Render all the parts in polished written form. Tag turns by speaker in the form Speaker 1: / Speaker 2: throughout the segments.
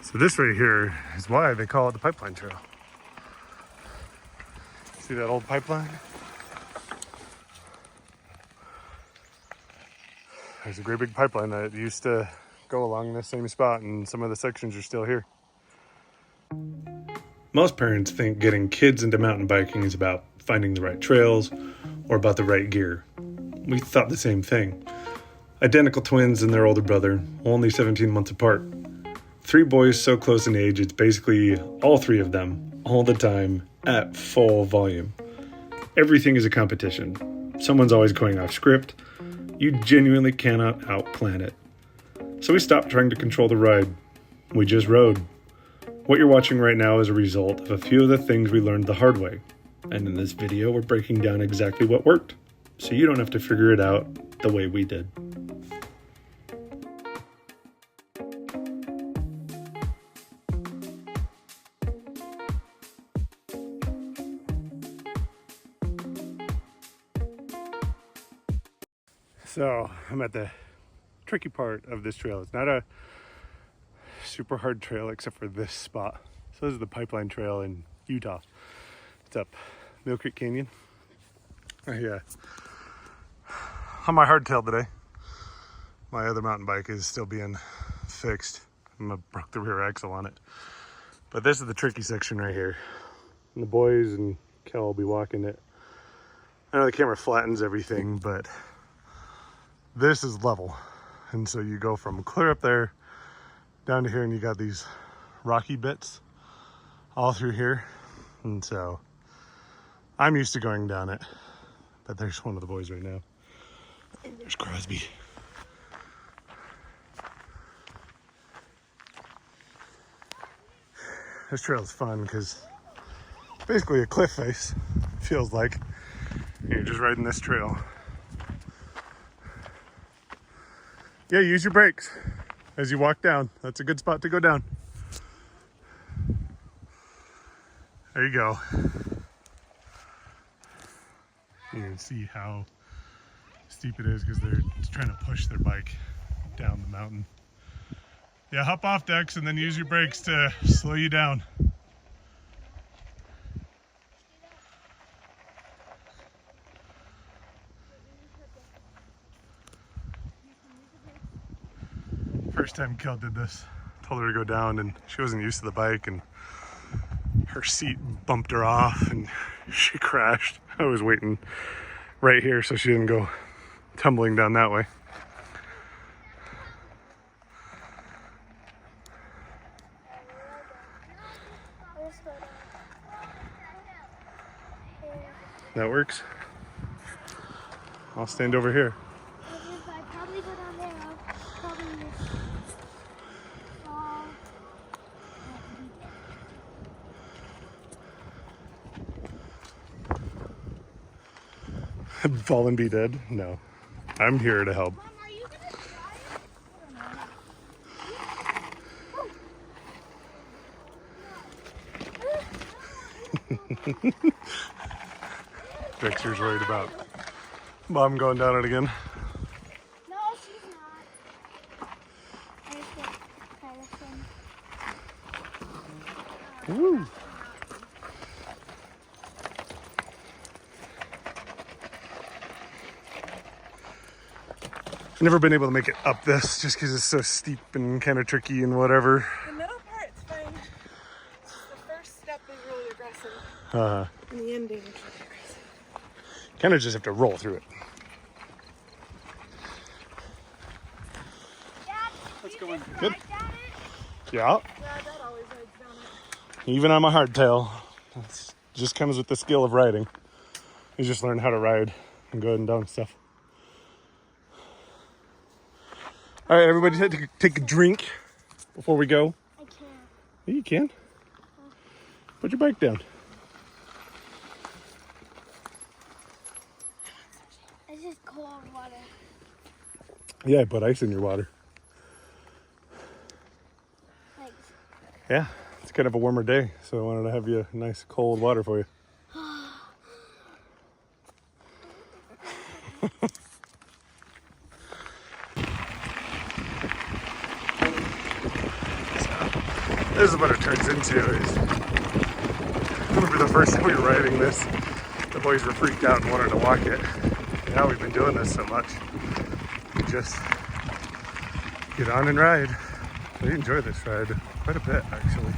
Speaker 1: So this right here is why they call it the Pipeline Trail. See that old pipeline? There's a great big pipeline that used to go along this same spot, and some of the sections are still here. Most parents think getting kids into mountain biking is about finding the right trails or about the right gear. We thought the same thing. Identical twins and their older brother, only 17 months apart. 3 boys so close in age, it's basically all 3 of them, all the time, at full volume. Everything is a competition. Someone's always going off script. You genuinely cannot outplan it. So we stopped trying to control the ride. We just rode. What you're watching right now is a result of a few of the things we learned the hard way. And in this video, we're breaking down exactly what worked, so you don't have to figure it out the way we did. So I'm at the tricky part of this trail. It's not a super hard trail except for this spot. So this is the Pipeline Trail in Utah. It's up Mill Creek Canyon. Yeah. On my hardtail today. My other mountain bike is still being fixed. I broke the rear axle on it. But this is the tricky section right here. And the boys and Kel will be walking it. I know the camera flattens everything, but this is level. And so you go from clear up there down to here, and you got these rocky bits all through here. And so I'm used to going down it, but there's one of the boys right now. And there's Crosby. This trail is fun because it's basically a cliff face, it feels like. And you're just riding this trail. Yeah, use your brakes as you walk down. That's a good spot to go down. There you go. You can see how steep it is because they're trying to push their bike down the mountain. Yeah, hop off, Dex, and then use your brakes to slow you down. First time Kel did this, told her to go down, and she wasn't used to the bike, and her seat bumped her off and she crashed. I was waiting right here so she didn't go tumbling down that way. That works. I'll stand over here. Fall and be dead? No. I'm here to help.
Speaker 2: Mom, are you gonna try it?
Speaker 1: Dexter's worried about Mom going down it again.
Speaker 2: No, she's not. I just want to try this one.
Speaker 1: Woo! I've never been able to make it up this just because it's so steep and kind of tricky and whatever.
Speaker 3: The middle part's fine. The first step is really aggressive. And the ending is really aggressive.
Speaker 1: Kind of just have to roll through it.
Speaker 2: Dad,
Speaker 1: That's going
Speaker 2: you
Speaker 1: good.
Speaker 2: just ride
Speaker 1: Yeah.
Speaker 3: Yeah, Dad always rides down it.
Speaker 1: Even on my hardtail, it just comes with the skill of riding. You just learn how to ride and go and down stuff. All right, everybody, take a drink before we go.
Speaker 2: I can't.
Speaker 1: Yeah, you can. Put your bike down.
Speaker 2: It's just cold water.
Speaker 1: Yeah, I put ice in your water.
Speaker 2: Thanks.
Speaker 1: Yeah, it's kind of a warmer day, so I wanted to have you nice cold water for you. This is what it turns into. Is I remember the first time we were riding this, the boys were freaked out and wanted to walk it. Now we've been doing this so much, we just get on and ride. We enjoy this ride quite a bit, actually.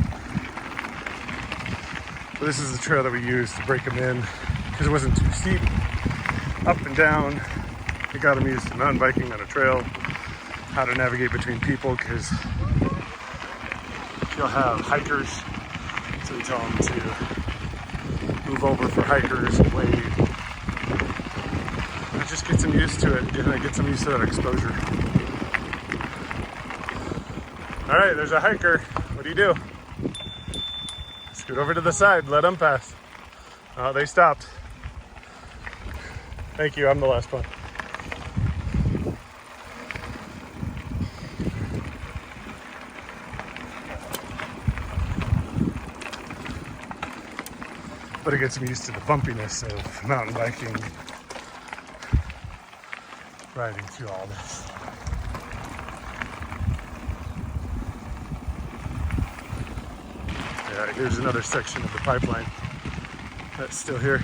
Speaker 1: But this is the trail that we used to break them in because it wasn't too steep. Up and down. It got them used to mountain biking on a trail, how to navigate between people, because you'll have hikers, so we tell them to move over for hikers and wait. It just gets them used to it, and it gets them used to that exposure. All right, there's a hiker. What do? Scoot over to the side, let them pass. Oh, they stopped. Thank you, I'm the last one. But it gets them used to the bumpiness of mountain biking, riding through all this. Yeah, here's another section of the pipeline that's still here.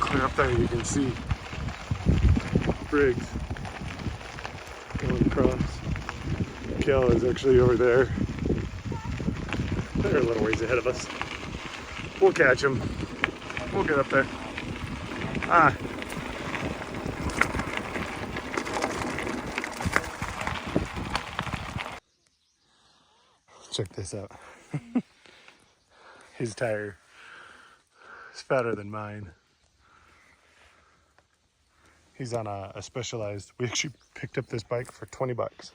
Speaker 1: Clear up there, you can see Briggs going across. Kel is actually over there. They're a little ways ahead of us. We'll catch them. We'll get up there. Ah. Check this out. His tire is fatter than mine. He's on a Specialized. We actually picked up this bike for 20 bucks.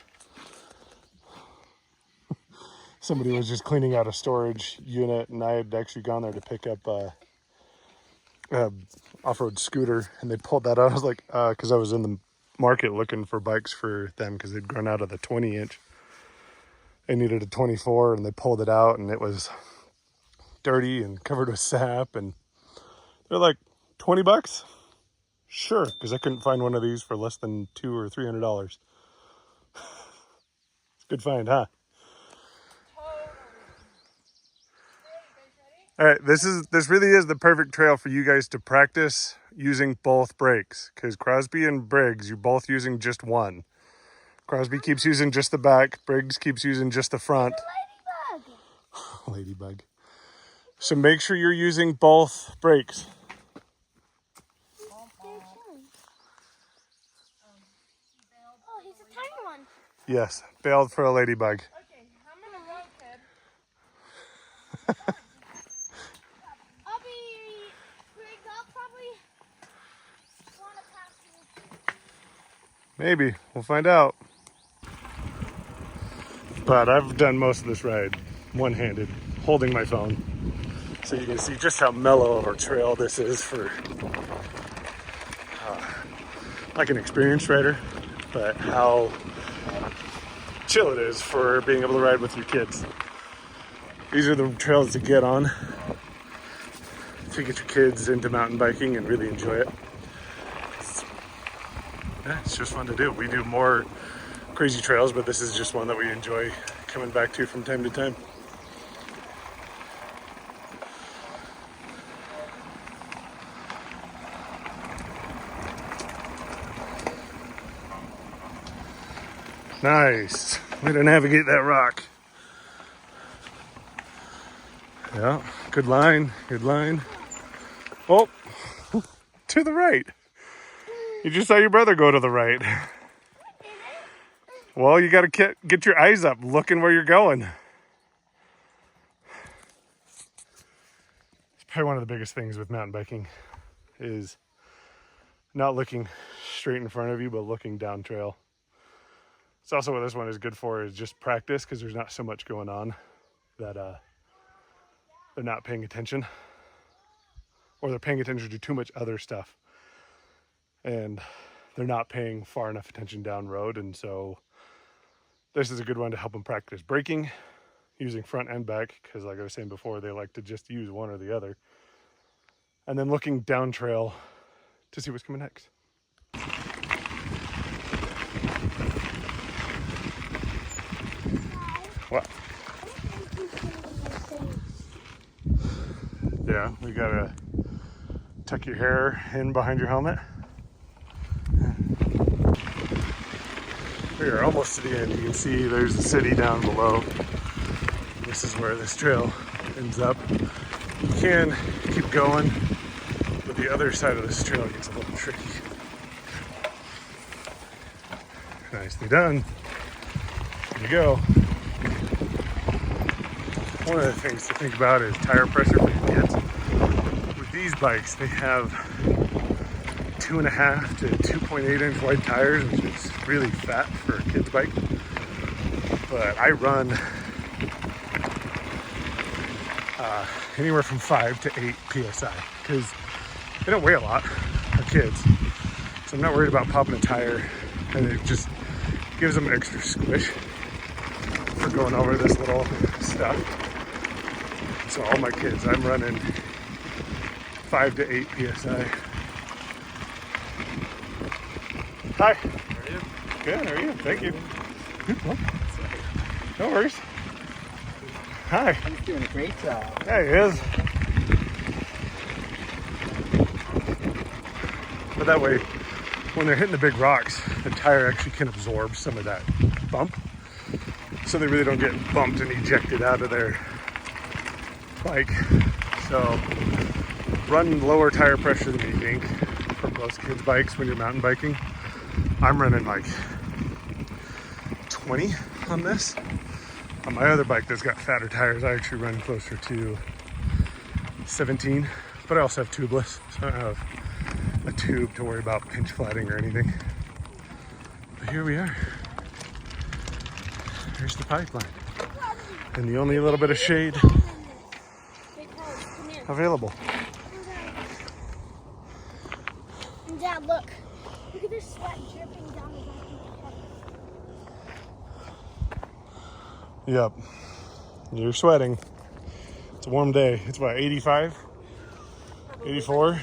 Speaker 1: Somebody was just cleaning out a storage unit, and I had actually gone there to pick up a off-road scooter, and they pulled that out. I was like, because I was in the market looking for bikes for them because they'd grown out of the 20-inch. They needed a 24, and they pulled it out, and it was dirty and covered with sap, and they're like, 20 bucks? Sure, because I couldn't find one of these for less than $200 or $300. It's a good find, huh? All right, this really is the perfect trail for you guys to practice using both brakes, because Crosby and Briggs, you're both using just one. Crosby keeps using just the back, Briggs keeps using just the front.
Speaker 2: Ladybug.
Speaker 1: Ladybug. So make sure you're using both brakes.
Speaker 2: Oh, he's a tiny one.
Speaker 1: Yes, bailed for a ladybug.
Speaker 3: Okay, I'm gonna run, kid.
Speaker 2: I'll be Briggs. I'll probably want to pass you.
Speaker 1: Maybe, we'll find out. But I've done most of this ride one-handed, holding my phone. So you can see just how mellow of a trail this is for like an experienced rider, but how chill it is for being able to ride with your kids. These are the trails to get on to get your kids into mountain biking and really enjoy it. It's just fun to do. We do more crazy trails, but this is just one that we enjoy coming back to from time to time. Nice. Way to navigate that rock. Yeah, good line, good line. Oh, to the right. You just saw your brother go to the right. Well, you got to get your eyes up, looking where you're going. It's probably one of the biggest things with mountain biking is not looking straight in front of you, but looking down trail. It's also what this one is good for, is just practice, because there's not so much going on that they're not paying attention, or they're paying attention to too much other stuff, and they're not paying far enough attention down road, and so This is a good one to help them practice braking using front and back, because like I was saying before, they like to just use one or the other. And then looking down trail to see what's coming next. What? Yeah, we gotta tuck your hair in behind your helmet. We are almost to the end. You can see there's the city down below. This is where this trail ends up. You can keep going, but the other side of this trail gets a little tricky. Nicely done. There you go. One of the things to think about is tire pressure for your kids. With these bikes, they have 2.5 to 2.8 inch wide tires, which is really fat for a kid's bike. But I run anywhere from 5 to 8 PSI because they don't weigh a lot, our kids. So I'm not worried about popping a tire, and it just gives them an extra squish for going over this little stuff. So all my kids, I'm running 5 to 8 PSI. Hi.
Speaker 4: How are you?
Speaker 1: Good, how are you? Thank you. No worries. Hi.
Speaker 4: He's doing a great job.
Speaker 1: Yeah, he is. But that way, when they're hitting the big rocks, the tire actually can absorb some of that bump. So they really don't get bumped and ejected out of their bike. So run lower tire pressure than you think for most kids' bikes when you're mountain biking. I'm running like 20 on this. On my other bike that's got fatter tires, I actually run closer to 17, but I also have tubeless, so I don't have a tube to worry about pinch flatting or anything. But here we are. Here's the pipeline. And the only little bit of shade available.
Speaker 2: And Dad, look. Look at this sweat dripping down the back of my head.
Speaker 1: Yep. You're sweating. It's a warm day. It's what, 85? 84?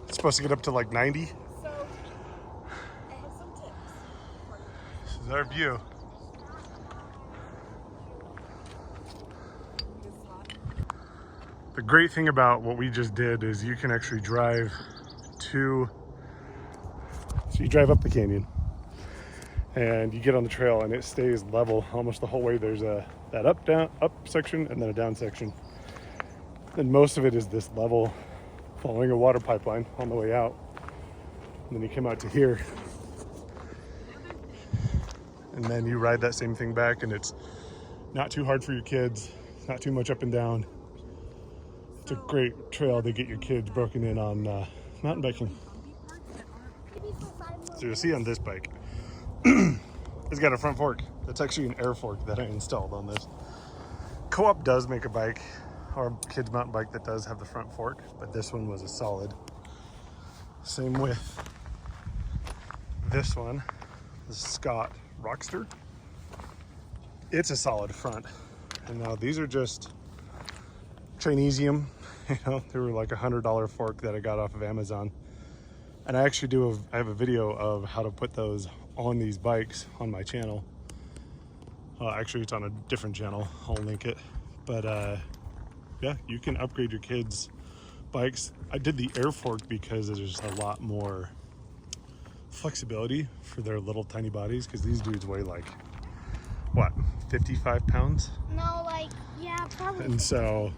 Speaker 1: It's supposed to get up to like 90.
Speaker 3: So, I have some tips.
Speaker 1: This is our view. The great thing about what we just did is you can actually drive so you drive up the canyon and you get on the trail and it stays level almost the whole way. There's that up section and then a down section. And most of it is this level following a water pipeline on the way out. And then you come out to here and then you ride that same thing back, and it's not too hard for your kids. It's not too much up and down. It's a great trail to get your kids broken in on mountain biking. So you'll see on this bike, it's got a front fork. That's actually an air fork that I installed on this. Co-op does make a bike or a kid's mountain bike that does have the front fork, but this one was a solid. Same with this one, the Scott Rockster. It's a solid front. And now these are just Chinesium. You know, they were like $100 fork that I got off of Amazon. And I actually I have a video of how to put those on these bikes on my channel. Actually, it's on a different channel. I'll link it. But yeah, you can upgrade your kids' bikes. I did the air fork because there's a lot more flexibility for their little tiny bodies, because these dudes weigh like, what, 55 pounds?
Speaker 2: No, like, yeah, probably.
Speaker 1: And so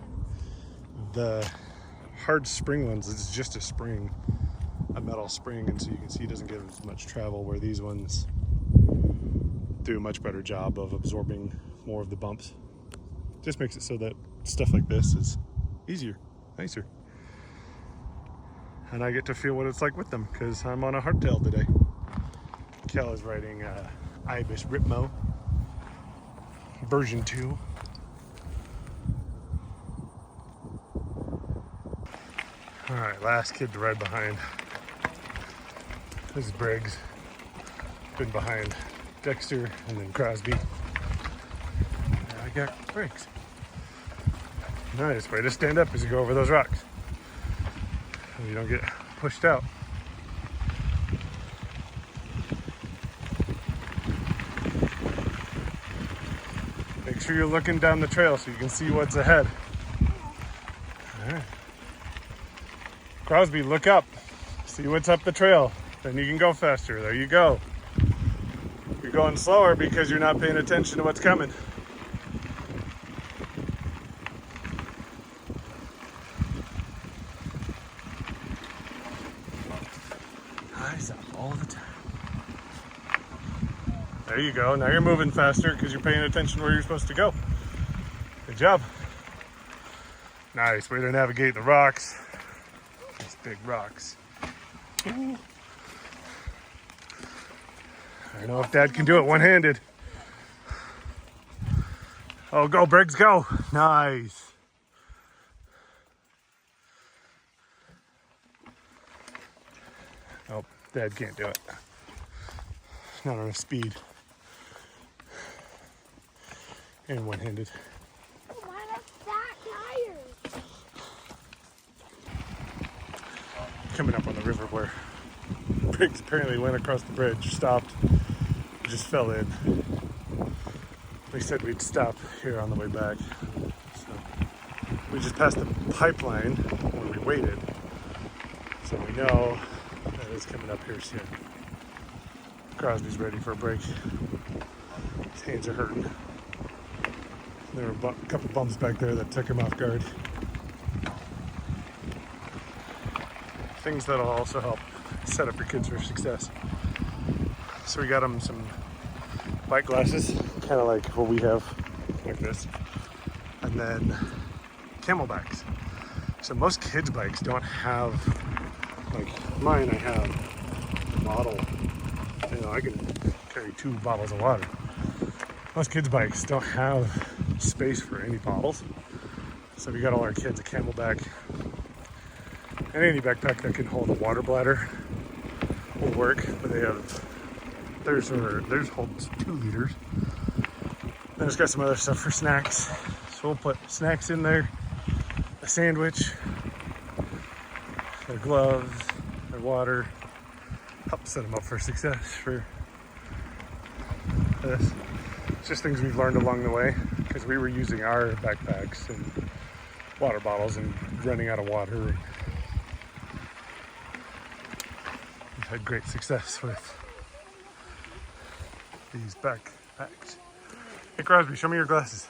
Speaker 1: the hard spring ones, it's just a spring, a metal spring, and so you can see it doesn't give as much travel, where these ones do a much better job of absorbing more of the bumps. Just makes it so that stuff like this is easier, nicer. And I get to feel what it's like with them because I'm on a hardtail today. Kel is riding Ibis Ripmo version 2. All right, last kid to ride behind. This is Briggs. Been behind Dexter and then Crosby. I got brakes. Nice way to stand up as you go over those rocks. So you don't get pushed out. Make sure you're looking down the trail so you can see what's ahead. All right. Crosby, look up. See what's up the trail. Then you can go faster. There you go. You're going slower because you're not paying attention to what's coming. Eyes up all the time. There you go. Now you're moving faster because you're paying attention where you're supposed to go. Good job. Nice way to navigate the rocks. These big rocks. Ooh. I don't know if Dad can do it one-handed. Oh, go Briggs, go. Nice. Oh, Dad can't do it. Not enough speed. And one-handed.
Speaker 2: Why are fat tires?
Speaker 1: Coming up on the river where Briggs apparently went across the bridge, stopped, just fell in. We said we'd stop here on the way back. So we just passed the pipeline when we waited. So we know that it's coming up here soon. Crosby's ready for a break. His hands are hurting. There were a couple bumps back there that took him off guard. Things that'll also help set up your kids for success. So we got them some bike glasses, kind of like what we have, like this, and then Camelbacks. So most kids' bikes don't have, like mine, I have a bottle. You know, I can carry 2 bottles of water. Most kids' bikes don't have space for any bottles. So we got all our kids a Camelback, and any backpack that can hold a water bladder will work, but they have, theirs holds 2 liters. Then it's got some other stuff for snacks. So we'll put snacks in there, a sandwich, their gloves, their water, help set them up for success for this. It's just things we've learned along the way because we were using our backpacks and water bottles and running out of water. We've had great success with these backpacks. Hey Crosby, show me your glasses.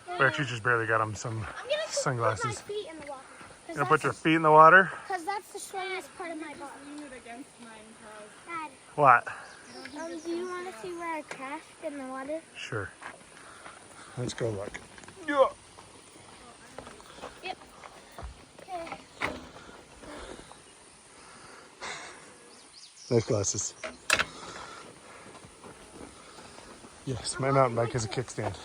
Speaker 1: We actually just barely got him some sunglasses.
Speaker 2: Put my feet in the water.
Speaker 1: You gonna put your feet in the water?
Speaker 2: Because that's the strongest part of my body.
Speaker 3: Lean it against mine, Charles.
Speaker 2: Dad,
Speaker 1: What?
Speaker 2: do you want to see where I crashed in the water?
Speaker 1: Sure. Let's go look. Yeah.
Speaker 2: Yep. Okay.
Speaker 1: Nice glasses. Yes, my mountain bike has a kickstand.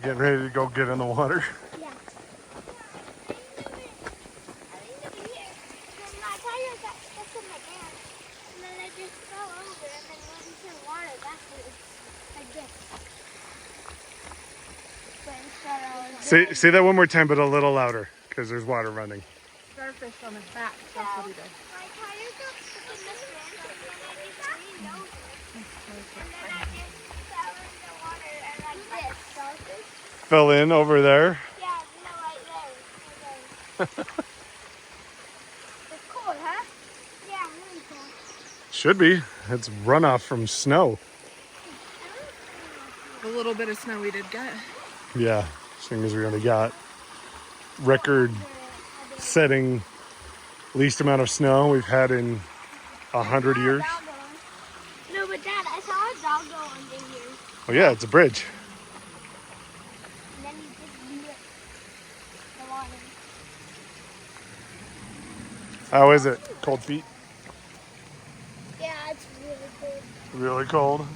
Speaker 1: Getting ready to go get in the water.
Speaker 2: Yeah. My tires got stuck in my pants, and then I just fell over and then went into the water backwards, like this. But instead I was
Speaker 1: Say that one more time, but a little louder, because there's water running.
Speaker 3: Starfish on his back. That's what he does.
Speaker 2: my tires got stuck in the sand, and then I just leaned over, and then I just fell in the water and like this. Starfish?
Speaker 1: Fell in over there.
Speaker 2: Yeah, no, right there. Right there. It's cool, huh? Yeah, really cool.
Speaker 1: Should be. It's runoff from snow.
Speaker 3: The little bit of snow we did get.
Speaker 1: Yeah, seeing as we only got record-setting least amount of snow we've had in 100 years.
Speaker 2: No, but Dad, I saw a dog go under here.
Speaker 1: Oh yeah, it's a bridge.
Speaker 2: And then he just blew it. The water.
Speaker 1: How is it? Cold feet?
Speaker 2: Yeah, it's really cool.
Speaker 1: Really cold?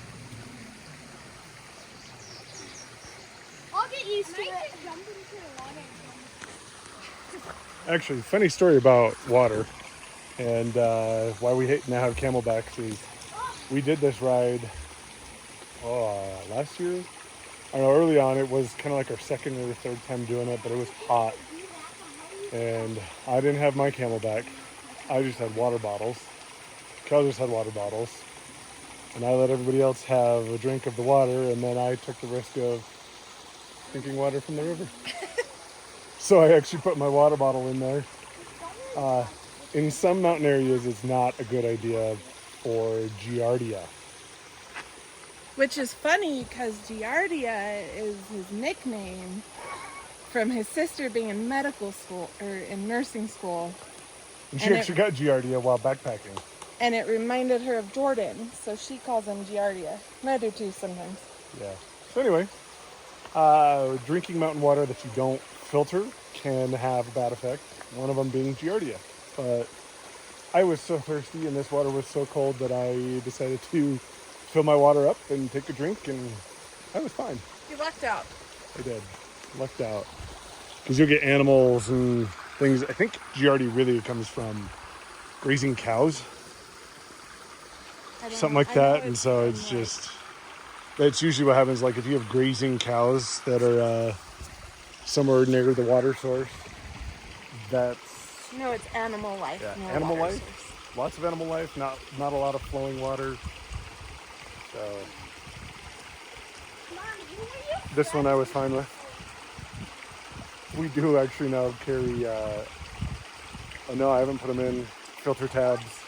Speaker 2: I'll get used to it. Jump into the water.
Speaker 1: Actually, funny story about water and why we now have Camelbacks is we did this ride last year. I don't know, early on it was kind of like our second or third time doing it, but it was hot. And I didn't have my Camelback. I just had water bottles. Kel just had water bottles. And I let everybody else have a drink of the water, and then I took the risk of drinking water from the river. So I actually put my water bottle in there. In some mountain areas, it's not a good idea for Giardia.
Speaker 3: Which is funny because Giardia is his nickname from his sister being in medical school or in nursing school.
Speaker 1: And she actually got Giardia while backpacking.
Speaker 3: And it reminded her of Jordan, so she calls him Giardia. And I do too sometimes.
Speaker 1: Yeah. So anyway, drinking mountain water that you don't filter can have a bad effect. One of them being Giardia. But I was so thirsty and this water was so cold that I decided to fill my water up and take a drink, and I was fine.
Speaker 3: You lucked out.
Speaker 1: I did. Lucked out. Because you'll get animals and things. I think Giardia really comes from grazing cows. Something like that. And so it's just, that's usually what happens. Like if you have grazing cows that are somewhere near the water source, that's...
Speaker 3: No, it's animal life.
Speaker 1: Yeah,
Speaker 3: near
Speaker 1: animal
Speaker 3: water
Speaker 1: life.
Speaker 3: source.
Speaker 1: Lots of animal life, not a lot of flowing water. So this one I was fine with. We do actually now carry, oh no, I haven't put them in, filter tabs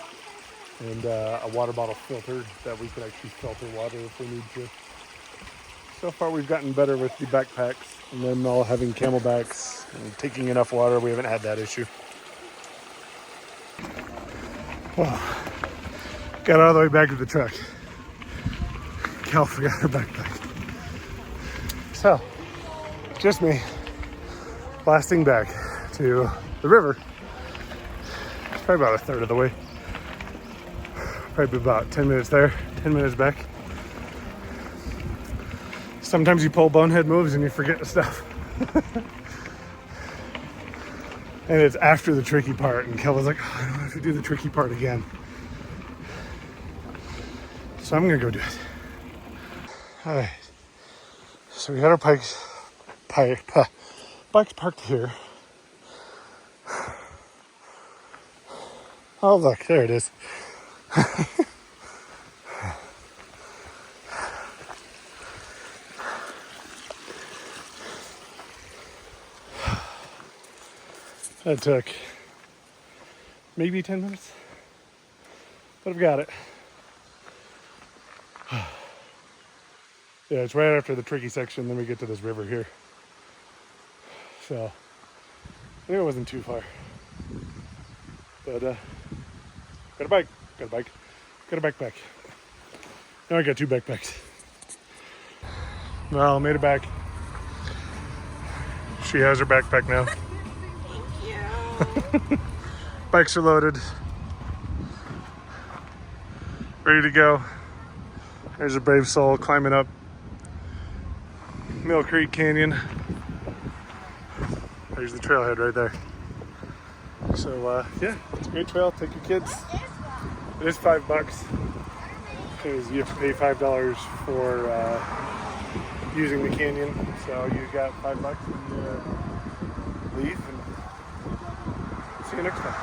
Speaker 1: and a water bottle filter that we can actually filter water if we need to. So far we've gotten better with the backpacks and then all having Camelbacks and taking enough water. We haven't had that issue. Oh, got all the way back to the truck. Cal forgot her backpack. So, just me blasting back to the river. It's probably about a third of the way. Probably about 10 minutes there, 10 minutes back. Sometimes you pull bonehead moves and you forget stuff. And it's after the tricky part, and Kel was like, oh, I don't have to do the tricky part again. So I'm gonna go do it. All right. So we had our bikes parked here. Oh look, there it is. That took maybe 10 minutes, but I've got it. Yeah, it's right after the tricky section, then we get to this river here. So, I think it wasn't too far. But, got a bike, got a backpack. Now I got two backpacks. Well, made it back. She has her backpack now. Bikes are loaded. Ready to go. There's a brave soul climbing up Mill Creek Canyon. There's the trailhead right there. So yeah, it's a great trail. Take your kids. It is $5 because you have to pay $5 for using the canyon. So you got $5 when you leave. And see you next time.